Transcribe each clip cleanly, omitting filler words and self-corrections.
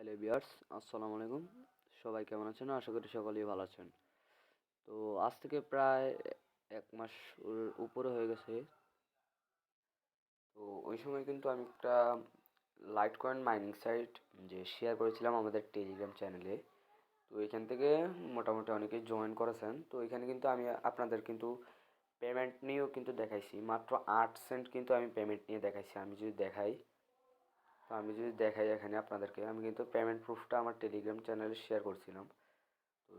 Hello viewers, আসসালামু আলাইকুম। সবাই কেমন আছেন? আশা করি সকলেই ভালো আছেন। তো আজ থেকে প্রায় ১ মাস উপরে হয়ে গেছে। তো ওই সময় কিন্তু আমি একটা লাইটকয়েন মাইনিং সাইট শেয়ার করেছিলাম আমাদের টেলিগ্রাম চ্যানেলে। তো এখান থেকে মোটামুটি অনেকেই জয়েন করেছেন। তো এখানে কিন্তু আমি আপনাদের কিন্তু পেমেন্ট নিয়েও কিন্তু দেখাইছি। মাত্র ৮ সেন্ট কিন্তু আমি পেমেন্ট নিয়ে দেখাইছি। আমি যদি দেখাই এখানে আপনাদেরকে, আমি কিন্তু পেমেন্ট প্রুফটা আমার টেলিগ্রাম চ্যানেলে শেয়ার করছিলাম। তো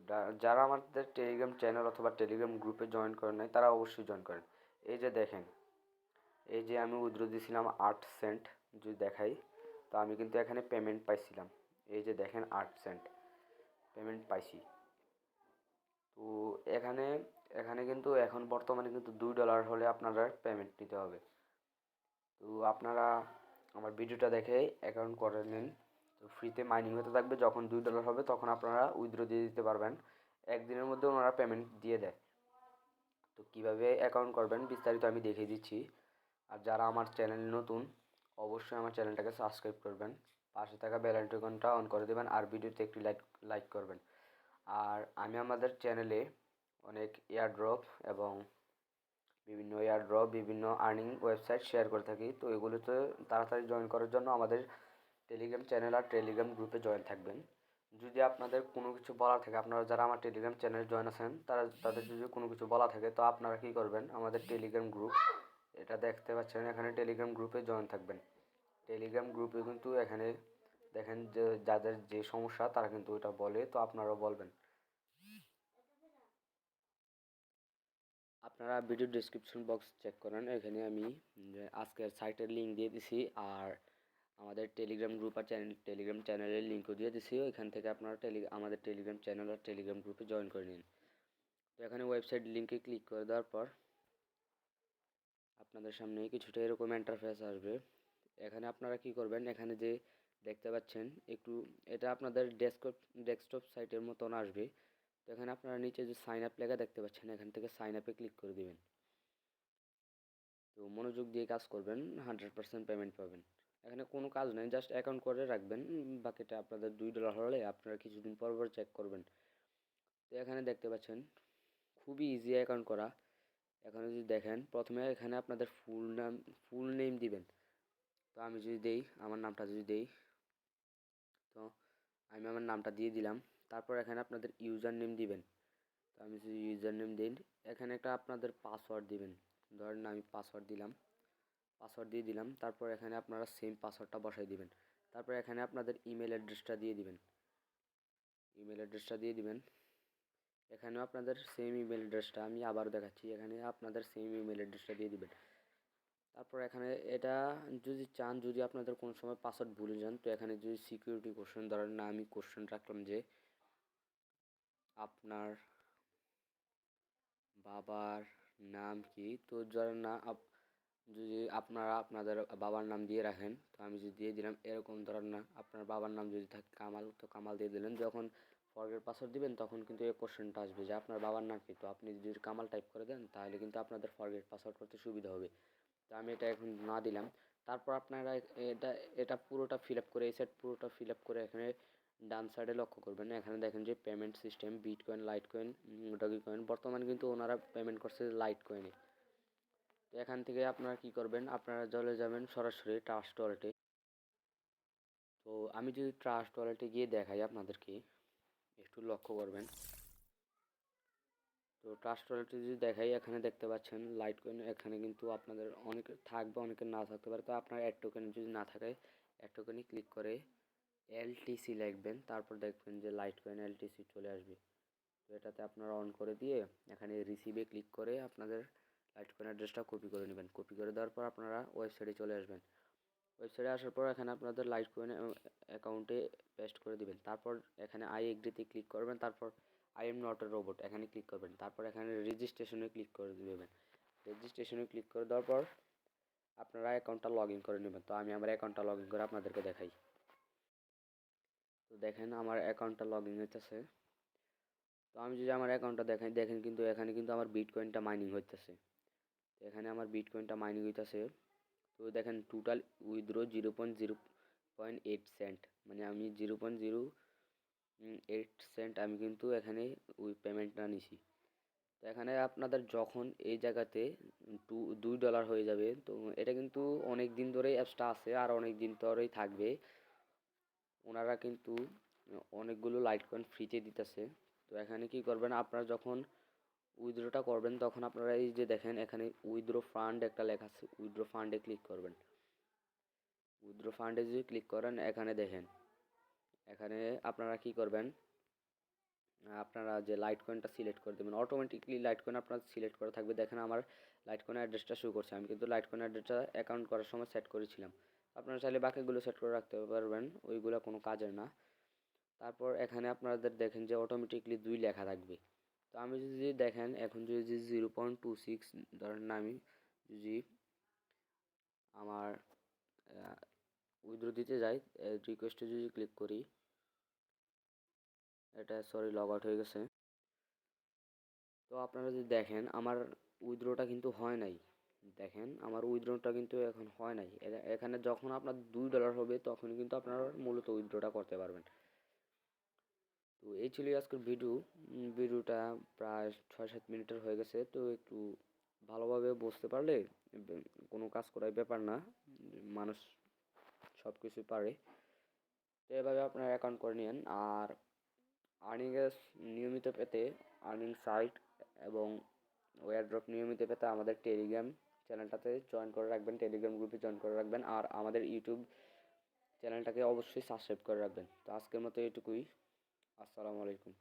যারা আমাদের টেলিগ্রাম চ্যানেল অথবা টেলিগ্রাম গ্রুপে জয়েন করেন নাই তারা অবশ্যই জয়েন করেন। এই যে দেখেন, এই যে আমি উইথড্র দিয়েছিলাম ৮ সেন্ট, যদি দেখাই, তো আমি কিন্তু এখানে পেমেন্ট পাইছিলাম। এই যে দেখেন ৮ সেন্ট পেমেন্ট পাইছি। তো এখানে এখানে কিন্তু এখন বর্তমানে কিন্তু $2 হলে আপনারা পেমেন্ট নিতে হবে। তো আপনারা আমার ভিডিওটা দেখে অ্যাকাউন্ট করে নিন। তো ফ্রিতে মাইনিং হতে থাকবে, যখন $2 হবে তখন আপনারা উইথড্র দিয়ে দিতে পারবেন। একদিনের মধ্যে ওনারা পেমেন্ট দিয়ে দেয়। তো কীভাবে অ্যাকাউন্ট করবেন বিস্তারিত আমি দেখিয়ে দিচ্ছি। আর যারা আমার চ্যানেল নতুন, অবশ্যই আমার চ্যানেলটাকে সাবস্ক্রাইব করবেন, পাশে থাকা বেল আইকনটা অন করে দেবেন, আর ভিডিওতে একটি লাইক করবেন। আর আমি আমাদের চ্যানেলে অনেক বিভিন্ন আর্নিং ওয়েবসাইট শেয়ার করে থাকি। তো এগুলোতে তাড়াতাড়ি জয়েন করার জন্য আমাদের টেলিগ্রাম চ্যানেল আর টেলিগ্রাম গ্রুপে জয়েন থাকবেন। যদি আপনাদের কোনো কিছু বলার থাকে, আপনারা যারা আমার টেলিগ্রাম চ্যানেলে জয়েন আছেন তাদের যদি কোনো কিছু বলা থাকে, তো আপনারা কী করবেন, আমাদের টেলিগ্রাম গ্রুপ, এটা দেখতে পাচ্ছেন এখানে, টেলিগ্রাম গ্রুপে জয়েন থাকবেন। টেলিগ্রাম গ্রুপে কিন্তু এখানে দেখেন যে যাদের যে সমস্যা তারা কিন্তু এটা বলে, তো আপনারাও বলবেন। আপনারা ভিডিও ডেসক্রিপশন বক্স চেক করেন, এখানে আমি আজকের সাইটের লিঙ্ক দিয়ে দিছি, আর আমাদের টেলিগ্রাম গ্রুপ আর টেলিগ্রাম চ্যানেলের লিঙ্কও দিয়ে দিছি। ওইখান থেকে আপনারা আমাদের টেলিগ্রাম চ্যানেল আর টেলিগ্রাম গ্রুপে জয়েন করে নিন। তো এখানে ওয়েবসাইট লিঙ্কে ক্লিক করে দেওয়ার পর আপনাদের সামনে কিছুটা এরকম ইন্টারফেস আসবে। এখানে আপনারা কি করবেন, এখানে যে দেখতে পাচ্ছেন একটু, এটা আপনাদের ডেস্কটপ সাইটের মতন আসবে। তো এখানে আপনারা নিচে যে সাইন আপ লেখা দেখতে পাচ্ছেন, এখান থেকে সাইন আপে ক্লিক করে দিবেন। তো মনোযোগ দিয়ে কাজ করবেন, 100% পেমেন্ট পাবেন। এখানে কোনো কাজ নেই, জাস্ট অ্যাকাউন্ট করে রাখবেন। বাকিটা আপনাদের $2 হলে আপনারা কিছুদিন পর পর চেক করবেন। তো এখানে দেখতে পাচ্ছেন খুবই ইজি অ্যাকাউন্ট করা। এখানে যদি দেখেন, প্রথমে এখানে আপনাদের ফুল নেম দিবেন। তো আমি যদি দেই, আমার নামটা যদি দেই, তো আমি আমার নামটা দিয়ে দিলাম। তারপর এখানে আপনাদের ইউজার নেম দিবেন। তো আমি যদি ইউজার নেম দিই, এখানে একটা আপনাদের পাসওয়ার্ড দিবেন। ধরেন আমি পাসওয়ার্ড দিয়ে দিলাম। তারপর এখানে আপনারা সেম পাসওয়ার্ডটা বসাই দিবেন। তারপর এখানে আপনাদের ইমেল অ্যাড্রেসটা দিয়ে দিবেন। এখানেও আপনাদের সেম ইমেল অ্যাড্রেসটা, আমি আবার দেখাচ্ছি, এখানে আপনাদের সেম ইমেল অ্যাড্রেসটা দিয়ে দিবেন। তারপর এখানে এটা যদি চান, যদি আপনাদের কোনো সময় পাসওয়ার্ড ভুলে যান, তো এখানে যদি সিকিউরিটি কোশ্চেন, ধরেন না আমি কোশ্চেন রাখলাম যে আপনার বাবার নাম কি, তো ধরেন না যদি আপনারা আপনাদের বাবার নাম দিয়ে রাখেন, তো আমি যদি দিয়ে দিলাম এরকম, ধরেন না আপনার বাবার নাম যদি থাকে কামাল, তো কামাল দিয়ে দিলেন। যখন ফরগেট পাসওয়ার্ড দিবেন তখন কিন্তু এই কোশ্চেনটা আসবে যে আপনার বাবার নাম কি। তো আপনি যদি কামাল টাইপ করে দেন তাহলে কিন্তু আপনাদের ফরগেট পাসওয়ার্ড করতে সুবিধা হবে। তো আমি এটা এখন না দিলাম। তারপর আপনারা এটা এটা পুরোটা ফিল আপ করে, এই সেট পুরোটা ফিল আপ করে এখানে ডান সাইডে লক্ষ্য করবেন, এখানে দেখেন যে পেমেন্ট সিস্টেম, বিটকয়েন, লাইটকয়েন, ডগিকয়েন। বর্তমানে কিন্তু ওনারা পেমেন্ট করছে লাইটকয়েনে। তো এখান থেকে আপনারা কি করবেন, আপনারা চলে যাবেন সরাসরি ট্রাস্ট ওয়ালেটে। তো আমি যদি ট্রাস্ট ওয়ালেটে গিয়ে দেখাই আপনাদেরকে, একটু লক্ষ্য করবেন। তো ট্রাস্ট ওয়ালেটে যদি দেখাই, এখানে দেখতে পাচ্ছেন লাইটকয়েন, এখানে কিন্তু আপনাদের অনেকের থাকবে, অনেকের না থাকতে পারে। তো আপনার অ্যাড টোকেন যদি না থাকে, অ্যাড টোকেনে ক্লিক করে এলটিসি লিখবেন, তারপর দেখবেন যে লাইটকয়েন এলটিসি চলে আসবে। তো এটাতে আপনারা অন করে দিয়ে এখানে রিসিভে ক্লিক করে আপনাদের লাইটকয়েন অ্যাড্রেসটা কপি করে নেবেন। কপি করে দেওয়ার পর আপনারা ওয়েবসাইটে চলে আসবেন। ওয়েবসাইটে আসার পর এখানে আপনাদের লাইটকয়েন অ্যাকাউন্টে পেস্ট করে দিবেন। তারপর এখানে আই এগ্রিতে ক্লিক করবেন। তারপর I am not a robot এখানে ক্লিক করবেন। তারপর এখানে রেজিস্ট্রেশনে ক্লিক করে দেবেন। রেজিস্ট্রেশনে ক্লিক করে দেওয়ার পর আপনারা অ্যাকাউন্টটা লগ ইন করে নেবেন। তো আমি আমার অ্যাকাউন্টটা লগ ইন করে আপনাদেরকে দেখাই। তো দেখেন আমার অ্যাকাউন্টটা লগ ইন হইতেছে। তো আমি যদি আমার অ্যাকাউন্টটা দেখাই, দেখেন কিন্তু এখানে কিন্তু আমার বিটকয়েনটা মাইনিং হইতেছে। তো এখানে আমার বিটকয়েনটা মাইনিং হইতেছে। তো দেখেন টোটাল উইথড্র 0.8 সেন্ট, মানে আমি 0.08 সেন্ট আমি কিন্তু এখানে ওই পেমেন্টটা নিছি। তো এখানে আপনাদের যখন এই জায়গাতে $2 হয়ে যাবে, তো এটা কিন্তু অনেক দিন ধরেই অ্যাপসটা আছে আর অনেক দিন ধরেই থাকবে। ওনারা কিন্তু অনেকগুলো লাইটকয়েন ফ্রিতে দিতেছে। তো এখানে কি করবেন, আপনারা যখন উইথড্রটা করবেন তখন আপনারা এই যে দেখেন এখানে উইথড্র ফান্ড একটা লেখা আছে, উইথড্র ফান্ডে ক্লিক করবেন। উইথড্র ফান্ডে যদি ক্লিক করেন এখানে দেখেন, এখানে আপনারা কি করবেন, আপনারা যে লাইটকয়েনটা সিলেক্ট করে দেবেন, অটোমেটিকলি লাইটকয়েন আপনার সিলেক্ট করা থাকবে। দেখেন আমার লাইটকয়েন অ্যাড্রেসটা শো করছে, আমি কিন্তু লাইটকয়েন অ্যাড্রেসটা অ্যাকাউন্ট করার সময় সেট করেছিলাম। আপনারা চাইলে বাকিগুলো সেট করে রাখতে পারবেন, ওইগুলো কোনো কাজের না। তারপর এখানে আপনাদের দেখেন যে অটোমেটিকলি 2 লেখা থাকবে। তো আমি যদি দেখেন এখন যদি 0.26 ধরেন না, আমি যদি আমার উইথড্র দিতে যাই, রিকোয়েস্টে যদি ক্লিক করি, এটা সরি লগ আউট হয়ে গেছে। তো আপনারা যদি দেখেন আমার উইথড্রটা কিন্তু হয় নাই, দেখেন আমার উইথড্রটা কিন্তু এখন হয় নাই। এখানে যখন আপনার $2 হবে তখন কিন্তু আপনারা মূলত উইথড্রটা করতে পারবেন। তো এই ছিল আজকের ভিডিওটা প্রায় 6-7 মিনিটের হয়ে গেছে। তো একটু ভালোভাবে বুঝতে পারলে কোনো কাজ করার ব্যাপার না, মানুষ সব কিছু পারে। তো এভাবে আপনারা অ্যাকাউন্ট করে নিন। আর আর্নিংয়ের নিয়মিত পেতে, আর্নিং সাইট এবং ওয়ারড্রপ নিয়মিত পেতে আমাদের টেলিগ্রাম চ্যানেলটাতে জয়েন করে রাখবেন, টেলিগ্রাম গ্রুপে জয়েন করে রাখবেন, আর আমাদের ইউটিউব চ্যানেলটাকে অবশ্যই সাবস্ক্রাইব করে রাখবেন। তো আজকের মতো এটুকুই। আসসালামু আলাইকুম।